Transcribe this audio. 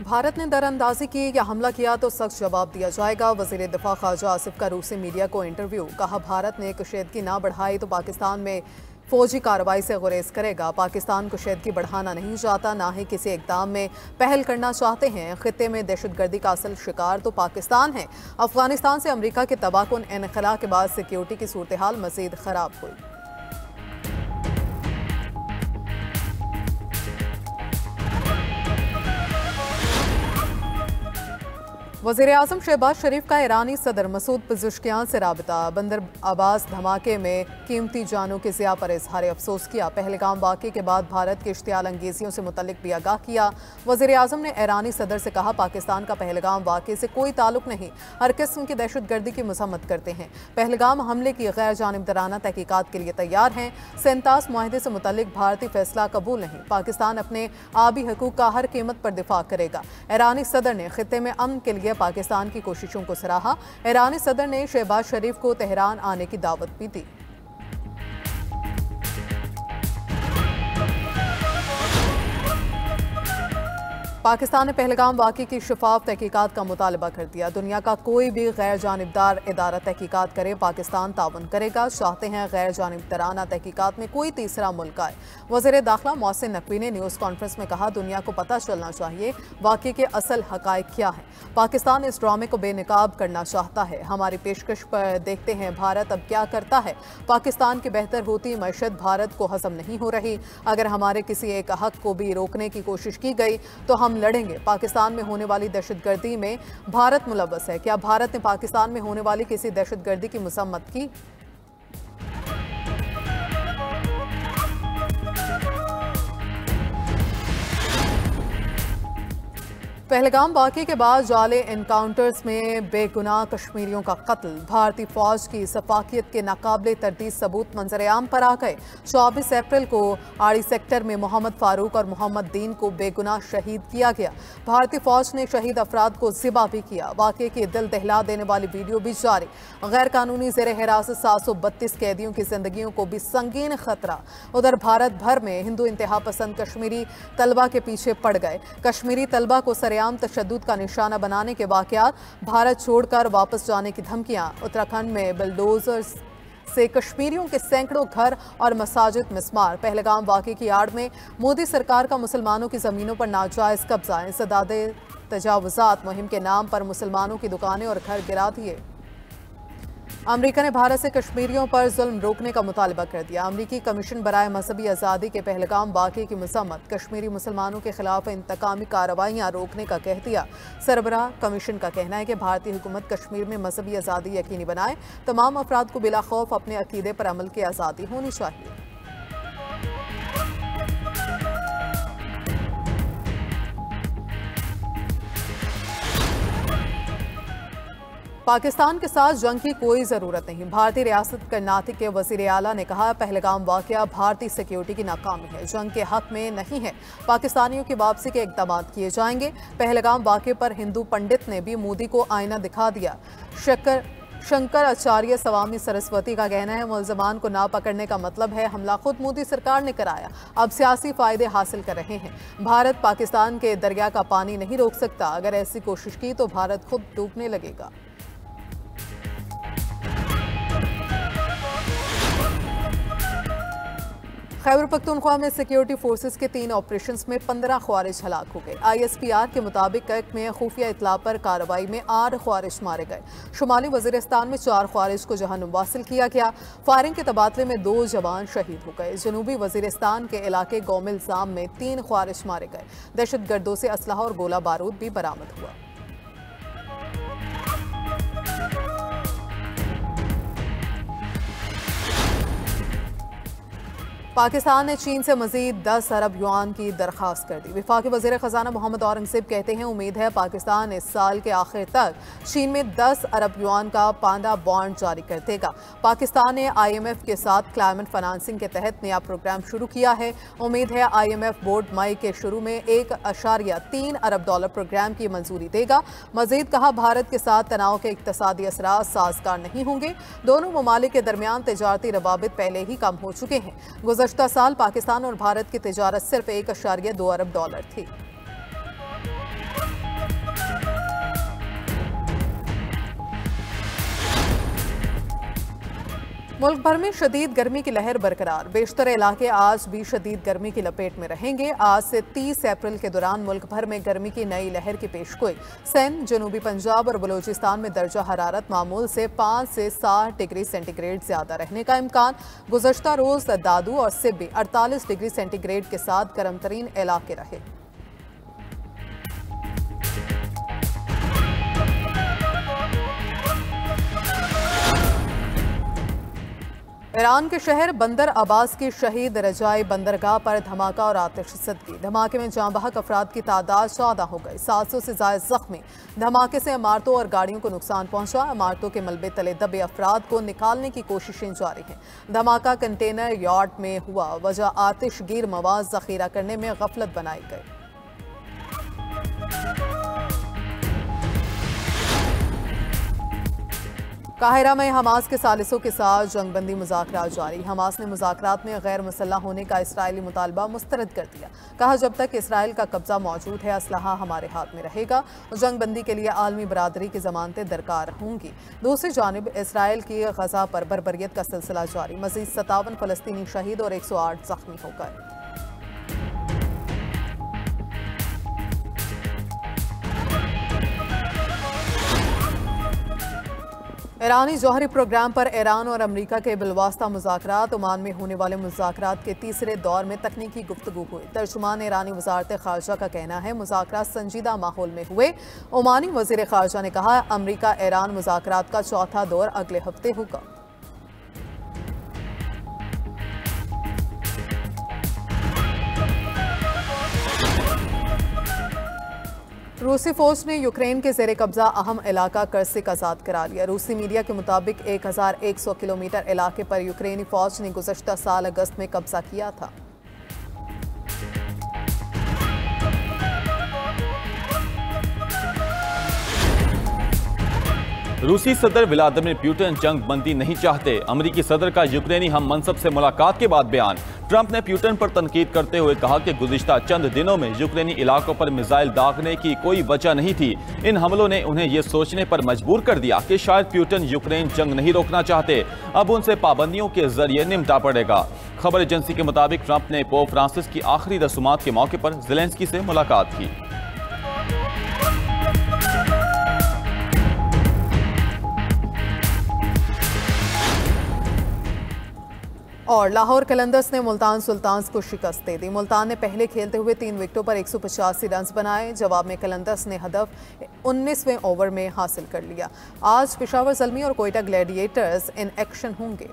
भारत ने दरअंदाजी की या हमला किया तो सख्त जवाब दिया जाएगा। वजीर दिफा ख्वाजा आसिफ का रूसी मीडिया को इंटरव्यू। कहा, भारत ने कशीदगी ना बढ़ाई तो पाकिस्तान में फौजी कार्रवाई से गुरेज करेगा। पाकिस्तान कशीदगी बढ़ाना नहीं चाहता, ना ही किसी इकदाम में पहल करना चाहते हैं। खित्ते में दहशतगर्दी का असल शिकार तो पाकिस्तान है। अफगानिस्तान से अमरीका के तबाहकुन इनखला के बाद सिक्योरिटी की सूरत हाल मजीद खराब हुई। वज़ीर आज़म शहबाज शरीफ का ईरानी सदर मसूद पिज़ुश्कियान से राबिता। बंदर अब्बास धमाके में कीमती जानों के ज़िया पर इजहार अफसोस किया। पहलगाम वाक़े के बाद भारत की इश्तियाल अंगेजियों से मुतल्लिक भी आगाह किया। वज़ीर आज़म ने ईरानी सदर से कहा, पाकिस्तान का पहलगाम वाक़े से कोई ताल्लुक नहीं, हर किस्म की दहशतगर्दी की मज़म्मत करते हैं। पहलगाम हमले की गैर जानिबदाराना तहकीकात के लिए तैयार हैं। 37 मुआहदे से मुतल्लिक भारतीय फैसला कबूल नहीं। पाकिस्तान अपने आबी हकूक़ का हर कीमत पर दिफा करेगा। ईरानी सदर ने खित्ते में अमन के लिए पाकिस्तान की कोशिशों को सराहा। ईरानी सदर ने शहबाज शरीफ को तेहरान आने की दावत भी दी। पाकिस्तान ने पहलगाम वाक़े की शफाफ तहकीकात का मुतालबा कर दिया। दुनिया का कोई भी गैर जानिबदार इदारा तहकीकात करे, पाकिस्तान तावन करेगा। चाहते हैं गैर जानिबदाराना तहकीकात में कोई तीसरा मुल्क आए। वज़ीर दाखिला मोहसिन नकवी ने न्यूज़ कॉन्फ्रेंस में कहा, दुनिया को पता चलना चाहिए वाक़े के असल हक़ाइक़ क्या हैं। पाकिस्तान इस ड्रामे को बेनकाब करना चाहता है। हमारी पेशकश पर देखते हैं भारत अब क्या करता है। पाकिस्तान की बेहतर होती मैशत भारत को हज़म नहीं हो रही। अगर हमारे किसी एक हक़ को भी रोकने की कोशिश की गई तो हम लड़ेंगे। पाकिस्तान में होने वाली दहशतगर्दी में भारत मुलव्वस है। क्या भारत ने पाकिस्तान में होने वाली किसी दहशतगर्दी की मज़म्मत की? पहलगाम वाक़े के बाद जाले एनकाउंटर्स में बेगुनाह कश्मीरियों का कत्ल। भारतीय फौज की सफाकियत के नाकाबिले तरदीद सबूत मंजर-ए-आम पर आ गए। 24 अप्रैल को आड़ी सेक्टर में मोहम्मद फारूक और मोहम्मद दीन को बेगुनाह शहीद किया गया। भारतीय फौज ने शहीद अफराद को ज़िबा भी किया। वाक़े की दिल दहला देने वाली वीडियो भी जारी। गैर कानूनी ज़ेर हिरासत 732 कैदियों की जिंदगियों को भी संगीन खतरा। उधर भारत भर में हिंदू इंतहा पसंद कश्मीरी तलबा के पीछे पड़ गए। कश्मीरी तलबा को सरेआम तशद्दुद का निशाना बनाने के वाक़यात, भारत छोड़कर वापस जाने की धमकियां। उत्तराखंड में बुलडोजर्स से कश्मीरियों के सैकड़ों घर और मसाजिद मिस्मार। पहलगाम वाक़े की आड़ में मोदी सरकार का मुसलमानों की ज़मीनों पर नाजायज़ कब्जा। इंसदादे तजावुज़ात मुहिम के नाम पर मुसलमानों की दुकानें और घर गिरा दिए। अमेरिका ने भारत से कश्मीरियों पर जुल्म रोकने का मुतालबा कर दिया। अमेरिकी कमीशन बराए मजहबी आज़ादी के पहलगाम वाक़े की मज़म्मत। कश्मीरी मुसलमानों के खिलाफ इंतकामी कार्रवाइयाँ रोकने का कह दिया। सरबराह कमीशन का कहना है कि भारतीय हुकूमत कश्मीर में मजहबी आज़ादी यकीनी बनाए। तमाम अफराद को बिला खौफ अपने अकीदे पर अमल की आज़ादी होनी चाहिए। पाकिस्तान के साथ जंग की कोई ज़रूरत नहीं। भारतीय रियासत कर्नाटक के वज़ीर आला ने कहा, पहलगाम वाक़या भारतीय सिक्योरिटी की नाकामी है, जंग के हक़ में नहीं है। पाकिस्तानियों की वापसी के इक़दाम किए जाएंगे। पहलगाम वाक़े पर हिंदू पंडित ने भी मोदी को आईना दिखा दिया। शंकर आचार्य स्वामी सरस्वती का कहना है, मुलजमान को ना पकड़ने का मतलब है हमला खुद मोदी सरकार ने कराया, अब सियासी फायदे हासिल कर रहे हैं। भारत पाकिस्तान के दरिया का पानी नहीं रोक सकता। अगर ऐसी कोशिश की तो भारत खुद डूबने लगेगा। खैबर पख्तूनख्वा में सिक्योरिटी फोर्सेस के 3 ऑपरेशंस में 15 ख्वारिज हलाक हो गए। ISPR के मुताबिक कर्क में खुफिया इतला पर कार्रवाई में 8 ख्वारिज मारे गए। शुमाली वजीरिस्तान में 4 ख्वारिज को जहन्नुम वासिल किया गया। फायरिंग के तबादले में 2 जवान शहीद हो गए। जनूबी वजीरिस्तान के इलाके गोमिल जाम में 3 ख्वारिज मारे गए। दहशतगर्दों से असलहा और गोला बारूद भी बरामद हुआ। पाकिस्तान ने चीन से मजीद 10 अरब युआन की दरख्वास्त कर दी। वफाकी वज़ीर ख़जाना मोहम्मद औरंगज़ेब कहते हैं, उम्मीद है पाकिस्तान इस साल के आखिर तक चीन में 10 अरब युआन का पांडा बॉन्ड जारी कर देगा। पाकिस्तान ने IMF के साथ क्लाइमेट फाइनेंसिंग के तहत नया प्रोग्राम शुरू किया है। उम्मीद है IMF बोर्ड मई के शुरू में $1.3 अरब प्रोग्राम की मंजूरी देगा। मजीद कहा, भारत के साथ तनाव के इक़्तिसादी असरात साजगार नहीं होंगे। दोनों ममालिक के दरमियान तिजारती रवाबित पहले ही कम हो चुके हैं। गुज़श्ता साल पाकिस्तान और भारत की तिजारत सिर्फ $1.2 अरब थी। मुल्क भर में शदीद गर्मी की लहर बरकरार। बेशतर इलाके आज भी शदीद गर्मी की लपेट में रहेंगे। आज से 30 अप्रैल के दौरान मुल्क भर में गर्मी की नई लहर की पेशगोई। सिंध, जनूबी पंजाब और बलूचिस्तान में दर्जा हरारत मामूल से 5 से 7 डिग्री सेंटीग्रेड ज्यादा रहने का इम्कान। गुज़श्ता रोज दादू और सिब्बी 48 डिग्री सेंटीग्रेड के साथ गर्म तरीन इलाके रहे। ईरान के शहर बंदर अब्बास की शहीद रजाई बंदरगाह पर धमाका और आतिशज़दगी। धमाके में जाँ बहक अफराद की तादाद 14 हो गई, 700 से ज्यादा जख्मी। धमाके से इमारतों और गाड़ियों को नुकसान पहुंचा। इमारतों के मलबे तले दबे अफराद को निकालने की कोशिशें जारी हैं। धमाका कंटेनर यार्ड में हुआ, वजह आतिशगीर मवाद जखीरा करने में गफलत बनाई गई। काहिरा में हमास के सालिसों के साथ जंगबंदी मुज़ाकरात जारी। हमास ने मुज़ाकरात में गैर मुसल्लह होने का इसराइली मुतालबा मुस्तरद कर दिया। कहा, जब तक इसराइल का कब्जा मौजूद है असलहा हमारे हाथ में रहेगा। जंगबंदी के लिए आलमी बरादरी की जमानतें दरकार होंगी। दूसरी जानिब इसराइल की गजा पर बर्बरियत का सिलसिला जारी। मजीद 57 फलस्तीनी शहीद और 108 जख्मी हो गए। ईरानी जौहरी प्रोग्राम पर ईरान और अमरीका के बिलवास्ता मुज़ाकरात। ओमान में होने वाले मुज़ाकरात के तीसरे दौर में तकनीकी गुफ्तगू हुई। तर्जुमान ईरानी वज़ारत ख़ारजा का कहना है मुज़ाकरात संजीदा माहौल में हुए। ओमानी वज़ीर ख़ारजा ने कहा, अमरीका ईरान मुज़ाकरात का चौथा दौर अगले हफ्ते होगा। रूसी फौज ने यूक्रेन के ज़ेरे कब्जा अहम इलाका कर्सिक आज़ाद करा लिया। रूसी मीडिया के मुताबिक 1100 किलोमीटर इलाके पर यूक्रेनी फौज ने गुज़श्ता साल अगस्त में कब्जा किया था। रूसी सदर व्लादिमीर पुतिन जंग बंदी नहीं चाहते। अमरीकी सदर का यूक्रेनी हम मनसब से मुलाकात के बाद बयान। ट्रंप ने पुतिन पर तनकीद करते हुए कहा कि गुज़िश्ता चंद दिनों में यूक्रेनी इलाकों पर मिसाइल दागने की कोई वजह नहीं थी। इन हमलों ने उन्हें यह सोचने पर मजबूर कर दिया कि शायद पुतिन यूक्रेन जंग नहीं रोकना चाहते। अब उनसे पाबंदियों के जरिए निमटा पड़ेगा। खबर एजेंसी के मुताबिक ट्रंप ने पोप फ्रांसिस की आखिरी रसूमात के मौके पर ज़ेलेंस्की से मुलाकात की। और लाहौर कलंदर्स ने मुल्तान सुल्तान्स को शिकस्त दे दी। मुल्तान ने पहले खेलते हुए 3 विकेटों पर 185 रन बनाए। जवाब में कलंदर्स ने हदफ 19वें ओवर में हासिल कर लिया। आज पेशावर ज़ल्मी और कोयटा ग्लैडिएटर्स इन एक्शन होंगे।